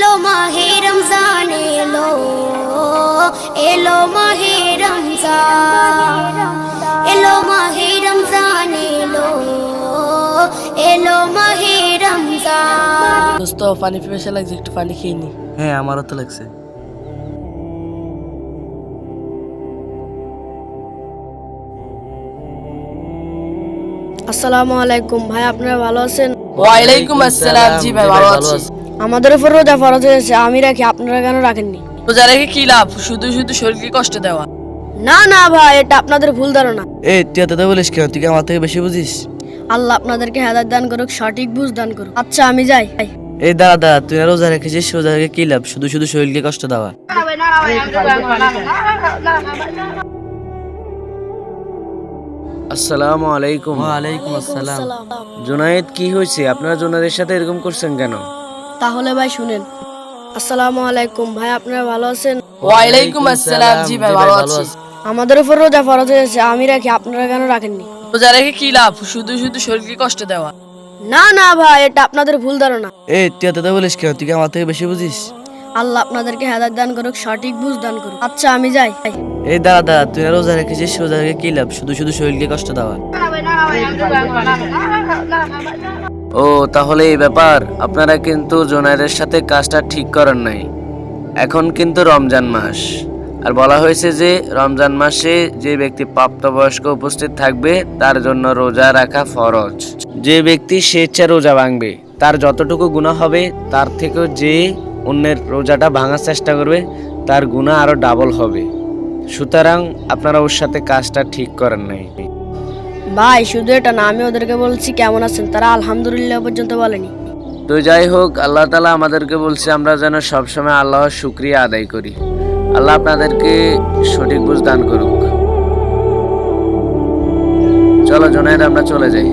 এলো মাহে রমজান এলো, এলো মাহে রমজান, এলো মাহে রমজান এলো, এলো মাহে রমজান। দোস্ত পানি পিপাসা লাগছে, একটু পানি খেয়ে নি। হ্যাঁ, আমারও তো লাগছে। আসসালামু আলাইকুম ভাই, আপনারা ভালো আছেন? ওয়ালাইকুম আসসালাম। জি ভাই, ভালো আছি। আমাদের উপর রোজা ফরজ হয়েছে, আমি রাখি, আপনারা কেন রাখেননি? রোজা রেখে কি লাভ? শুধু শুধু শরীরকে কষ্ট দেওয়া। না না ভাই, এটা আপনাদের ভুল ধারণা। এই তুই এত বলিস কেন? তুই কি আমার থেকে বেশি বুঝিস? আল্লাহ আপনাদেরকে হেদায়েত দান করুক, সঠিক বুঝ দান করুক। আচ্ছা আমি যাই। এই দাদা, তুই আর রোজা রেখেছিস, রোজা রেখে কি লাভ? শুধু শুধু শরীরকে কষ্ট দেওয়া। আসসালামু আলাইকুম। ওয়ালাইকুম আসসালাম। জুনায়েদ, কি হয়েছে? আপনারা জুনায়েদের সাথে এরকম করছেন কেন? তাহলে ভাই শুনেন। আসসালামু আলাইকুম ভাই, আপনারা ভালো আছেন? ওয়ালাইকুম আসসালাম। জি ভাই, ভালো আছি। আমাদের উপর রোজা ফরজ হয়েছে, আমি রাখি, আপনারা কেন রাখেননি? রোজা রেখে কি লাভ? শুধু শুধু শরীরকে কষ্ট দেওয়া। না না ভাই, এটা আপনাদের ভুল ধারণা। এই তুই এত বলিস কেন? তুই কি আমার থেকে বেশি বুঝিস? আল্লাহ আপনাদেরকে হেদায়েত দান করুক, সঠিক বুঝ দান করুক। আচ্ছা আমি যাই। এই দাদা, তুই আর রোজা রেখেছিস, রোজা রেখে কি লাভ? শুধু শুধু শরীরকে কষ্ট দেওয়া। ও, তাহলে এই ব্যাপার। আপনারা কিন্তু জুনায়েদের সাথে কাজটা ঠিক করেন নাই। এখন কিন্তু রমজান মাস, আর বলা হয়েছে যে রমজান মাসে যে ব্যক্তি প্রাপ্তবয়স্ক উপস্থিত থাকবে তার জন্য রোজা রাখা ফরজ। যে ব্যক্তি স্বেচ্ছা রোজা ভাঙবে তার যতটুকু গুনাহ হবে তার থেকেও যে অন্যের রোজাটা ভাঙার চেষ্টা করবে তার গুনাহ আরো ডাবল হবে। সুতরাং আপনারা ওর সাথে কাজটা ঠিক করেন নাই। ভাই শুধু এটা না, আমি ওদেরকে বলছি কেমন আছেন, তারা আলহামদুলিল্লাহ পর্যন্ত বলেনি। তো যাই হোক, আল্লাহ তাআলা আমাদেরকে বলছে আমরা যেন সবসময় আল্লাহর শুকরিয়া আদায় করি। আল্লাহ আপনাদেরকে সঠিক বুঝ দান করুক। চলো জুনায়েদ, আমরা চলে যাই।